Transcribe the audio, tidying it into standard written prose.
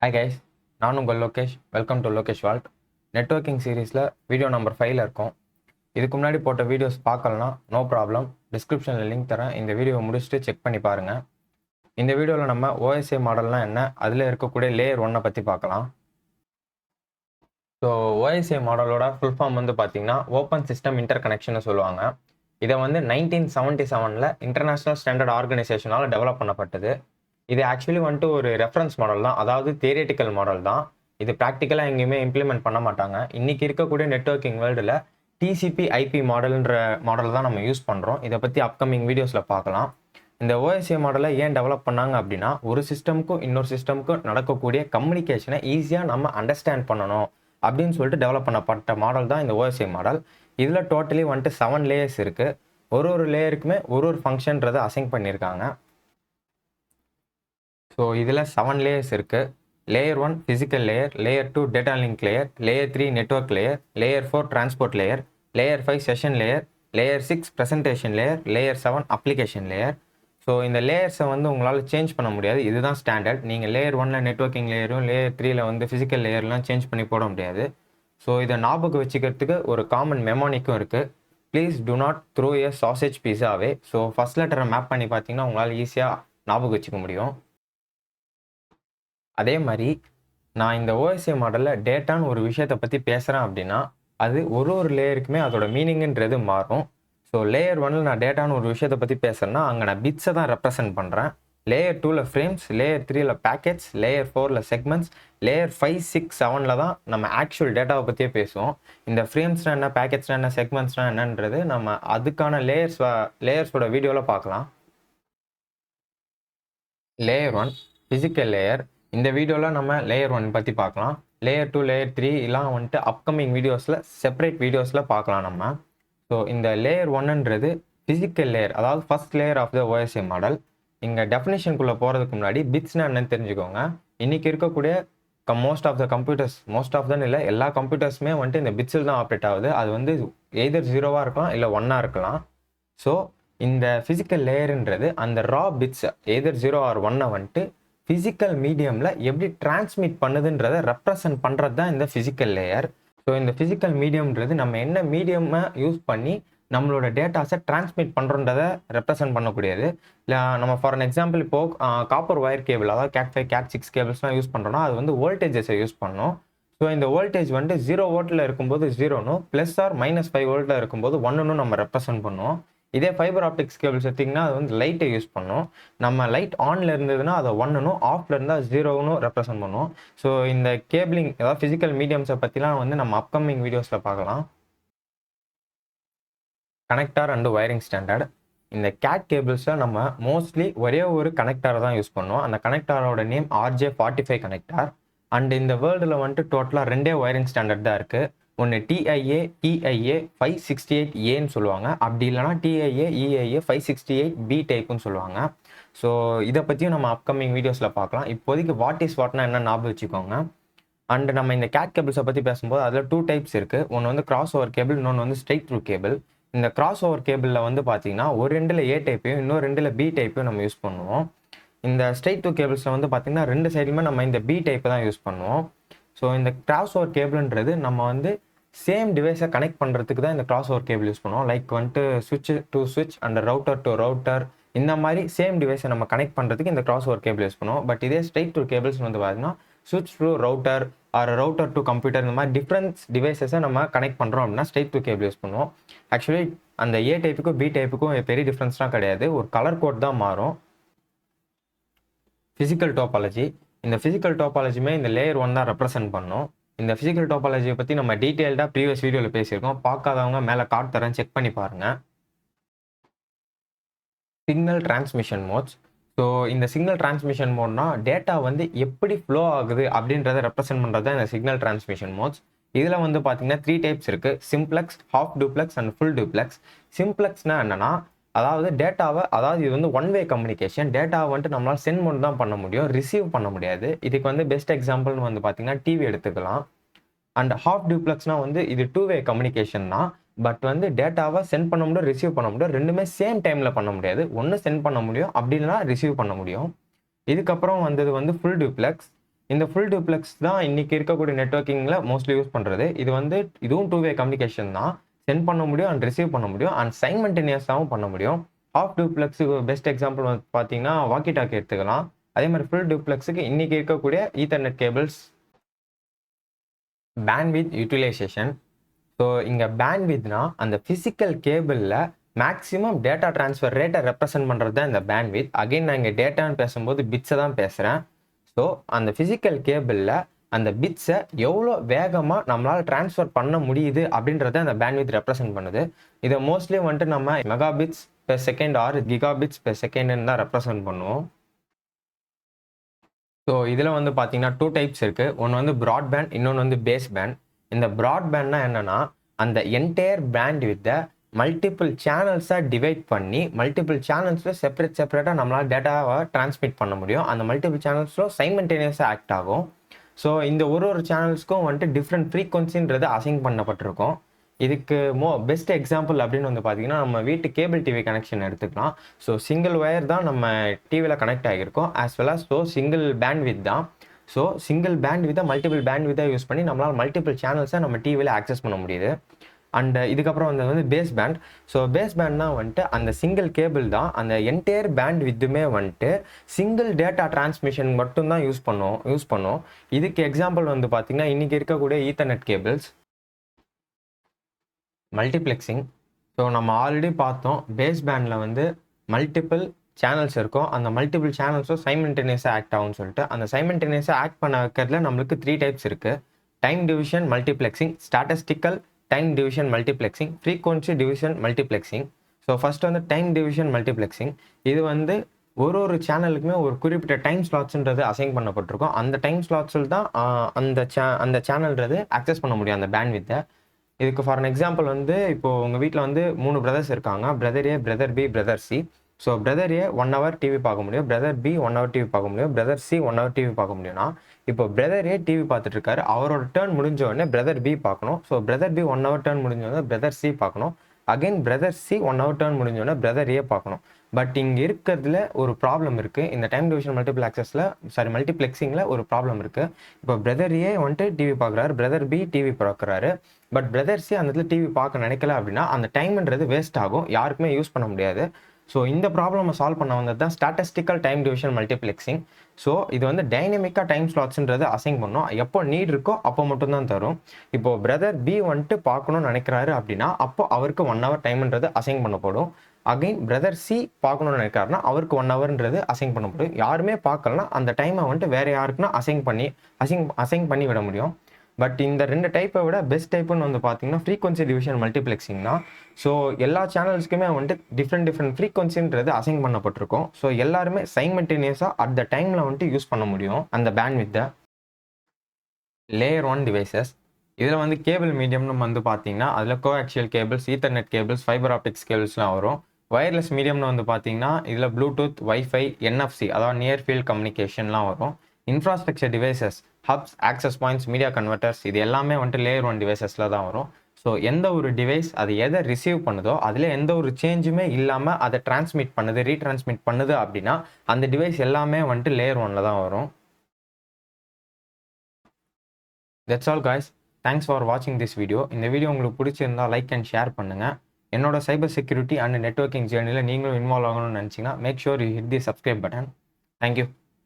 Hi guys, நான் உங்கள் Lokesh. Welcome to Lokesh vault. Networking சீரீஸில் வீடியோ நம்பர் 5ல் இருக்கும். இதுக்கு முன்னாடி போட்ட வீடியோஸ் பார்க்கலனா நோ ப்ராப்ளம், டிஸ்கிரிப்ஷனில் லிங்க் தரேன். இந்த வீடியோவை முடிச்சுட்டு செக் பண்ணி பாருங்கள். இந்த வீடியோவில் நம்ம OSI மாடல்னால் என்ன, அதில் இருக்கக்கூடிய லேயர் 1 பற்றி பார்க்கலாம். ஸோ OSI மாடலோட ஃபுல் ஃபார்ம் வந்து பார்த்தீங்கன்னா ஓப்பன் சிஸ்டம் இன்டர் கனெக்ஷன் சொல்லுவாங்க. இதை வந்து 1977 இன்டர்நேஷ்னல் ஸ்டாண்டர்ட் ஆர்கனைசேஷனால் டெவலப் பண்ணப்பட்டது. இது ஆக்சுவலி வந்துட்டு ஒரு ரெஃபரன்ஸ் மாடல் தான், அதாவது தியரிட்டிக்கல் மாடல் தான். இது ப்ராக்டிக்கலாக எங்கேயுமே இம்ப்ளிமெண்ட் பண்ண மாட்டாங்க. இன்றைக்கி இருக்கக்கூடிய நெட்வொர்க்கிங் வேர்ல்டில் TCP IP மாடல்ன்ற மாடல் தான் நம்ம யூஸ் பண்ணுறோம். இதை பற்றி அப்கமிங் வீடியோஸில் பார்க்கலாம். இந்த OSI மாடலை ஏன் டெவலப் பண்ணாங்க அப்படின்னா, ஒரு சிஸ்டமுக்கும் இன்னொரு சிஸ்டமுக்கும் நடக்கக்கூடிய கம்யூனிகேஷனை ஈஸியாக நம்ம அண்டர்ஸ்டாண்ட் பண்ணணும் அப்படின்னு சொல்லிட்டு டெவலப் பண்ணப்பட்ட மாடல் தான் இந்த OSI மாடல். இதில் டோட்டலி வந்துட்டு 7 லேயர்ஸ் இருக்குது. ஒரு லேயருக்குமே ஒரு ஃபங்க்ஷன்றதை அசைன் பண்ணியிருக்காங்க. ஸோ இதில் 7 லேயர்ஸ் இருக்குது. Layer 1 physical layer, layer 2 data link layer, layer 3 network layer, layer 4 transport layer, layer 5 session layer, layer 6 presentation layer, layer 7 application layer. So இந்த லேயர்ஸை வந்து உங்களால் சேஞ்ச் பண்ண முடியாது. இதுதான் ஸ்டாண்டர்ட். நீங்கள் லேயர் 1ல் நெட்வொர்க்கிங் லேயரும் லேயர் 3ல் வந்து ஃபிசிக்கல் லேயர்லாம் சேஞ்ச் பண்ணி போட முடியாது. ஸோ இதை ஞாபகம் வச்சுக்கிறதுக்கு ஒரு காமன் மெமோனிக்கும் இருக்குது. Please to not throw a sausage pizza away. So first லெட்டரை மேப் பண்ணி பார்த்தீங்கன்னா உங்களால் ஈஸியாக ஞாபகம் வச்சுக்க முடியும். அதே மாதிரி நான் இந்த OSI மாடலில் டேட்டான்னு ஒரு விஷயத்தை பற்றி பேசுகிறேன் அப்படின்னா அது ஒரு லேயருக்குமே அதோட மீனிங்ன்றது மாறும். ஸோ லேயர் 1ல் நான் டேட்டான்னு ஒரு விஷயத்தை பற்றி பேசுகிறேன்னா அங்கே நான் பிட்ஸை தான் ரெப்ரசென்ட் பண்ணுறேன். லேயர் 2ல் ஃப்ரேம்ஸ், லேயர் 3ல் பேக்கெட்ஸ், லேயர் 4ல் செக்மெண்ட்ஸ், லேயர் 5, 6, 7ல் தான் நம்ம ஆக்சுவல் டேட்டாவை பற்றியே பேசுவோம். இந்த ஃப்ரேம்ஸ்னால் என்ன, பேக்கெட்ஸ்னால் என்ன, செக்மெண்ட்ஸ்னால் என்னன்றது நம்ம அதுக்கான லேயர்ஸோட வீடியோவில் பார்க்கலாம். Layer 1 physical layer. இந்த வீடியோவில் நம்ம லேயர் 1 பற்றி பார்க்கலாம். லேயர் 2, லேயர் 3 எல்லாம் வந்துட்டு அப்கமிங் வீடியோஸில் செப்பரேட் வீடியோஸில் பார்க்கலாம் நம்ம. ஸோ இந்த லேயர் 1ன்றது ஃபிசிக்கல் லேயர், அதாவது first layer of the OSI model. இங்கே டெஃபினேஷனுக்குள்ளே போகிறதுக்கு முன்னாடி பிட்ஸ்னால் என்னன்னு தெரிஞ்சுக்கோங்க. இன்றைக்கி இருக்கக்கூடிய மோஸ்ட் ஆஃப் தன் இல்லை, எல்லா கம்ப்யூட்டர்ஸுமே வந்துட்டு இந்த பிட்ஸில் தான் ஆப்ரேட் ஆகுது. அது வந்து எய்தர் 0வாக இருக்கலாம் இல்லை 1ஆக இருக்கலாம். ஸோ இந்த ஃபிசிக்கல் லேயருன்றது அந்த ரா பிட்ஸ் எய்தர் 0 ஆர் 1 வந்துட்டு ஃபிசிக்கல் மீடியமில் எப்படி டிரான்ஸ்மிட் பண்ணுதுன்றதை ரெப்ரசன்ட் பண்ணுறது தான் இந்த ஃபிசிக்கல் லேயர். ஸோ இந்த ஃபிசிக்கல் மீடியம்ன்றது நம்ம என்ன மீடியமை யூஸ் பண்ணி நம்மளோட டேட்டாஸை டிரான்ஸ்மிட் பண்ணுறன்றதை ரெப்ரசன்ட் பண்ணக்கூடியது. இல்லை நம்ம ஃபார் அன் எக்ஸாம்பிள் இப்போது காப்பர் ஒயர் கேபிள், அதாவது CAT 5, CAT 6 கேபிள்ஸ்லாம் யூஸ் பண்ணுறோன்னா அது வந்து வோல்டேஜஸை யூஸ் பண்ணோம். ஸோ இந்த வோல்டேஜ் வந்து 0 வோல்ட்டில் இருக்கும்போது 0னும் ப்ளஸ் ஆர் -5 வோல்ட்டில் இருக்கும்போது 1னும் நம்ம ரெப்ரசன்ட் பண்ணுவோம். இதே ஃபைபர் ஆப்டிக்ஸ் கேபிள்ஸ் எடுத்திங்கன்னா அது வந்து லைட்டை யூஸ் பண்ணும். நம்ம லைட் ஆனில் இருந்ததுன்னா அதை 1னும், ஆஃபில் இருந்தால் 0னும் ரெப்ரசன்ட் பண்ணுவோம். ஸோ இந்த கேபிளிங், அதாவது ஃபிசிக்கல் மீடியம்ஸை பற்றிலாம் வந்து நம்ம அப்கமிங் வீடியோஸில் பார்க்கலாம். Connector and wiring standard. இந்த CAT கேபிள்ஸில் நம்ம மோஸ்ட்லி ஒரே ஒரு கனெக்டாரை தான் யூஸ் பண்ணுவோம். அந்த கனெக்டாரோட நேம் RJ45 கனெக்டார். அண்ட் இந்த வேர்ல்டில் வந்துட்டு டோட்டலாக 2 வயரிங் ஸ்டாண்டர்ட் தான் இருக்குது. ஒன்று TIA 568Aன்னு சொல்லுவாங்க. அப்படி இல்லைனா TIA 568B டைப்புன்னு சொல்லுவாங்க. ஸோ இதை பற்றியும் நம்ம அப்கமிங் வீடியோஸில் பார்க்கலாம். இப்போதைக்கு வாட்னா என்ன ஞாபகம் வச்சுக்கோங்க. அண்ட் நம்ம இந்த CAT கேபிள்ஸை பற்றி பேசும்போது அதில் 2 டைப்ஸ் இருக்குது. ஒன்று வந்து கிராஸ் ஓவர் கேபிள், இன்னொன்று வந்து ஸ்ட்ரைட் த்ரூ கேபிள். இந்த கிராஸ் ஓவர் கேபிளில் வந்து பார்த்தீங்கன்னா ஒரு 2ல் A டைப்பையும் இன்னொரு 2ல் B டைப்பையும் நம்ம யூஸ் பண்ணுவோம். இந்த ஸ்ட்ரைட் த்ரூ கேபிள்ஸில் வந்து பார்த்தீங்கன்னா 2 சைடுமே நம்ம இந்த B டைப்பை தான் யூஸ் பண்ணுவோம். ஸோ இந்த கிராஸ் ஓவர் கேபிள்ன்றது நம்ம வந்து சேம் டிவைஸை கனெக்ட் பண்ணுறதுக்கு தான் இந்த கிராஸ் ஓவர் கேபிள் யூஸ் பண்ணுவோம். லைக் வந்துட்டு சுவிட்ச் டு சுவிட்ச் அண்ட் ரவுட்டர் டு ரவுட்டர், இந்த மாதிரி சேம் டிவைஸை நம்ம கனெக்ட் பண்ணுறதுக்கு இந்த கிராஸ் ஓவர் கேபிள் யூஸ் பண்ணுவோம். பட் இதே ஸ்ட்ரைட் டு கேபிள்ஸ் வந்து பார்த்தீங்கன்னா சுவிட்ச் to router or router to computer, இந்த மாதிரி டிஃப்ரெண்ட் டிவைஸஸை நம்ம கனெக்ட் பண்ணுறோம் அப்படின்னா ஸ்ட்ரைட் டு கேபிள் யூஸ் பண்ணுவோம். ஆக்சுவலி அந்த A டைப்புக்கும் B டைப்புக்கும் பெரிய டிஃப்ரென்ஸ்லாம் கிடையாது, ஒரு கலர் கோட் தான் மாறும். Physical topology. இந்த ஃபிசிக்கல் டோபாலஜியுமே இந்த லேயர் 1 தான் ரெப்ரசென்ட் பண்ணும். இந்த ஃபிசிக்கல் டோபாலஜியை பற்றி நம்ம டீட்டெயில்டாக ப்ரீவியஸ் வீடியோவில் பேசியிருக்கோம். பார்க்காதவங்க மேலே கார்டு தரேன், செக் பண்ணி பாருங்கள். Signal transmission modes. ஸோ இந்த சிக்னல் டிரான்ஸ்மிஷன் மோட்னா டேட்டா வந்து எப்படி ஃப்ளோ ஆகுது அப்படின்றத ரெப்ரசென்ட் பண்ணுறது தான் இந்த சிக்னல் டிரான்ஸ்மிஷன் மோட்ஸ். இதில் வந்து பார்த்தீங்கன்னா 3 டைப்ஸ் இருக்குது. Simplex, half duplex and full duplex. சிம்ப்ளெக்ஸ்னால் என்னென்னா, அதாவது டேட்டாவை, அதாவது இது வந்து 1 வே கம்யூனிகேஷன். டேட்டாவை வந்துட்டு நம்மளால் சென்ட் மட்டும் தான் பண்ண முடியும், ரிசீவ் பண்ண முடியாது. இதுக்கு வந்து பெஸ்ட் எக்ஸாம்பிள்னு வந்து பார்த்தீங்கன்னா டிவி எடுத்துக்கலாம். அண்ட் ஹாஃப் டூப்ளெக்ஸ்னால் வந்து இது 2 வே கம்யூனிகேஷன் தான். பட் வந்து டேட்டாவை சென்ட் பண்ண முடியும், ரிசீவ் பண்ண முடியும். ரெண்டுமே சேம் டைமில் பண்ண முடியாது. ஒன்று சென்ட் பண்ண முடியும், அப்படி இல்லைனா ரிசீவ் பண்ண முடியும். இதுக்கப்புறம் வந்தது வந்து ஃபுல் டூப்ளெக்ஸ். இந்த ஃபுல் டூப்ளெக்ஸ் தான் இன்னைக்கு இருக்கக்கூடிய நெட்வொர்க்கிங்கில் மோஸ்ட்லி யூஸ் பண்ணுறது. இது வந்து இதுவும் 2 வே கம்யூனிகேஷன் தான். சென்ட் பண்ண முடியும் அண்ட் ரிசீவ் பண்ண முடியும் அண்ட் சைமல்டேனியஸாகவும் பண்ண முடியும். ஹாஃப் டூப்ளெக்ஸுக்கு பெஸ்ட் எக்ஸாம்பிள் வந்து பார்த்தீங்கன்னா வாக்கி டாக்கி எடுத்துக்கலாம். அதே மாதிரி ஃபுல் டூப்ளெக்ஸுக்கு இன்னைக்கு இருக்கக்கூடிய ethernet cables. Bandwidth utilisation. So இங்கே பேண்ட்வித்னா அந்த ஃபிசிக்கல் கேபிளில் மேக்ஸிமம் டேட்டா ட்ரான்ஸ்ஃபர் ரேட்டை ரெப்ரசென்ட் பண்ணுறது தான் இந்த பேண்ட்வித். அகைன் நான் இங்கே டேட்டான்னு பேசும்போது பிட்ஸை தான் பேசுகிறேன். ஸோ அந்த ஃபிசிக்கல் கேபிளில் அந்த பிட்ஸை எவ்வளோ வேகமாக நம்மளால் ட்ரான்ஸ்ஃபர் பண்ண முடியுது அப்படின்றத அந்த பேண்ட்வித் ரெப்ரசென்ட் பண்ணுது. இதை மோஸ்ட்லி வந்துட்டு நம்ம megabits per second or gigabits per செகண்ட்னு தான் ரெப்ரசென்ட் பண்ணுவோம். ஸோ இதில் வந்து பார்த்தீங்கன்னா 2 டைப்ஸ் இருக்குது. ஒன்று வந்து ப்ராட்பேண்ட், இன்னொன்று வந்து பேஸ் பேண்ட். இந்த ப்ராட்பேண்ட்னா என்னென்னா அந்த என்டையர் பேண்ட் வித்தை மல்டிபிள் சேனல்ஸாக டிவைட் பண்ணி மல்டிபிள் சேனல்ஸில் செப்பரேட்டாக நம்மளால் டேட்டாவை டிரான்ஸ்மிட் பண்ண முடியும். அந்த மல்டிபிள் சேனல்ஸில் சைமல்டேனியஸாக ஆக்ட் ஆகும். ஸோ இந்த ஒரு சேனல்ஸ்க்கும் வந்துட்டு டிஃப்ரெண்ட் ஃப்ரீக்வன்சின்றது அசைன் பண்ணப்பட்டிருக்கும். இதுக்கு பெஸ்ட் எக்ஸாம்பிள் அப்படின்னு வந்து பார்த்தீங்கன்னா நம்ம வீட்டு கேபிள் டிவி கனெக்ஷன் எடுத்துக்கலாம். ஸோ சிங்கிள் ஒயர் தான் நம்ம டிவியில் கனெக்ட் ஆகியிருக்கோம் as well as single bandwidth தான். ஸோ சிங்கிள் பேண்ட்வித்தை மல்டிபிள் பேண்ட்வித்தாக யூஸ் பண்ணி நம்மளால் மல்டிபிள் சேனல்ஸை நம்ம டிவியில் ஆக்சஸ் பண்ண முடியுது. அண்ட் இதுக்கப்புறம் வந்து பேஸ் பேண்ட். ஸோ பேஸ் பேண்ட்னா வந்துட்டு அந்த சிங்கிள் கேபிள் தான் அந்த என்டையர் பேண்ட் வித்துமே வந்துட்டு சிங்கிள் டேட்டா டிரான்ஸ்மிஷன் மட்டும்தான் யூஸ் பண்ணோம். இதுக்கு எக்ஸாம்பிள் வந்து பார்த்தீங்கன்னா இன்றைக்கி இருக்கக்கூடிய ஈத்தர்நெட் கேபிள்ஸ். மல்டிப்ளெக்ஸிங். ஸோ நம்ம ஆல்ரெடி பார்த்தோம் பேஸ் பேண்டில் வந்து மல்டிபிள் சேனல்ஸ் இருக்கும். அந்த மல்டிபிள் சேனல்ஸும் சைமல்டேனியஸாக ஆக்ட் ஆகும்னு சொல்லிட்டு அந்த சைமல்டேனியஸாக ஆக்ட் பண்ண வைக்கிறதுல நம்மளுக்கு 3 டைப்ஸ் இருக்குது. Time division multiplexing, statistical time division multiplexing, frequency division multiplexing. So first வந்து டைம் டிவிஷன் மல்டிப்ளெக்ஸிங். இது வந்து ஒரு சேனலுக்குமே ஒரு குறிப்பிட்ட டைம் ஸ்லாட்ஸ்ன்றது அசைன் பண்ணப்பட்டிருக்கும். அந்த டைம் ஸ்லாட்ஸில் தான் அந்த சேனல்ன்றது ஆக்சஸ் பண்ண முடியும் அந்த பேண்ட்வித்தை. இதுக்கு ஃபார் அன் எக்ஸாம்பிள் வந்து இப்போது உங்கள் வீட்டில் வந்து 3 பிரதர்ஸ் இருக்காங்க. Brother A, brother B, brother C. So brother A 1 hour TV பார்க்க முடியும், பிரதர் பி 1 hour டிவி பார்க்க முடியும், பிரதர் சி 1 hour டிவி பார்க்க முடியும்னா இப்போ பிரதர் ஏ டிவி பார்த்துட்டு இருக்காரு. அவரோட டேர்ன் முடிஞ்ச உடனே பிரதர் பி பார்க்கணும். So brother B 1 hour turn முடிஞ்ச உடனே பிரதர் சி பார்க்கணும். Again brother C 1 hour turn முடிஞ்ச உடனே பிரதர் ஏ பார்க்கணும். பட் இங்கே இருக்கிறதுல ஒரு ப்ராப்ளம் இருக்குது. இந்த டைம் டிவிஷன் மல்டிப்ளெக்ஸிங்கில் ஒரு ப்ராப்ளம் இருக்குது. இப்போ பிரதர் ஏ வந்துட்டு டிவி பார்க்குறாரு, பிரதர் பி டிவி பார்க்குறாரு. பட் பிரதர் சி அந்த இடத்துல டிவி பார்க்க நினைக்கல அப்படின்னா அந்த டைம்ன்றது வேஸ்ட் ஆகும், யாருக்குமே யூஸ் பண்ண முடியாது. ஸோ இந்த ப்ராப்ளமை சால்வ் பண்ண வந்தது தான் statistical time division multiplexing. So இது வந்து டைனமிக்காக டைம் ஸ்லாட்ஸ்ன்றது அசைன் பண்ணோம். எப்போ நீட் இருக்கோ அப்போ மட்டும்தான் தரும். இப்போது பிரதர் பி வந்துட்டு பார்க்கணும்னு நினைக்கிறாரு அப்படின்னா அப்போ அவருக்கு 1 hour டைம்ன்றது அசைன் பண்ணப்படும். அகைன் பிரதர் சி பார்க்கணும்னு நினைக்கிறாருன்னா அவருக்கு 1 hourன்றது அசைன் பண்ணப்படும். யாருமே பார்க்கலன்னா அந்த டைமை வந்துட்டு வேறு யாருக்குன்னா அசைன் பண்ணி விட முடியும். பட் இந்த 2 டைப்பை விட பெஸ்ட் டைப்புன்னு வந்து பார்த்தீங்கன்னா ஃப்ரீக்வன்சி டிவிஷன் மல்டிப்ளெக்ஸிங் தான். ஸோ எல்லா சேனல்ஸ்க்குமே வந்துட்டு டிஃப்ரெண்ட் ஃப்ரீக்வன்சின்றது அசைன் பண்ணப்பட்டிருக்கும். ஸோ எல்லாருமே சைமல்டேனியஸாக அட் த டைமில் வந்துட்டு யூஸ் பண்ண முடியும் அந்த பேண்ட்வித்தை. Layer 1 devices. இதில் வந்து கேபிள் மீடியம்னு வந்து பார்த்தீங்கன்னா அதில் coaxial cables, ethernet cables, fibre optics கேபிள்ஸ்லாம் வரும். வயர்லெஸ் மீடியம்னு வந்து பார்த்தீங்கன்னா இதில் ப்ளூடூத், வைஃபை, NFC அதாவது நியர் ஃபீல்ட் கம்யூனிகேஷன்லாம் வரும். Infrastructure devices, hubs, access points, media converters இது எல்லாமே வந்துட்டு லேயர் 1 டிவைசஸில் தான் வரும். ஸோ எந்த ஒரு டிவைஸ் அது எதை ரிசீவ் பண்ணுதோ அதில் எந்த ஒரு சேஞ்சுமே இல்லாமல் அதை டிரான்ஸ்மிட் பண்ணுது, ரீட்ரான்ஸ்மிட் பண்ணுது அப்படின்னா அந்த டிவைஸ் எல்லாமே வந்துட்டு லேயர் 1ல் தான் வரும். That's all guys. Thanks for வாட்சிங் திஸ் வீடியோ. இந்த வீடியோ உங்களுக்கு பிடிச்சிருந்தா லைக் அண்ட் ஷேர் பண்ணுங்கள். என்னோட சைபர் செக்யூரிட்டி அண்ட் நெட்வொர்க்கிங் ஜேர்னியில் நீங்களும் இன்வால்வ் ஆகணும்னு நினச்சிங்கன்னா make sure you hit the subscribe button. Thank you.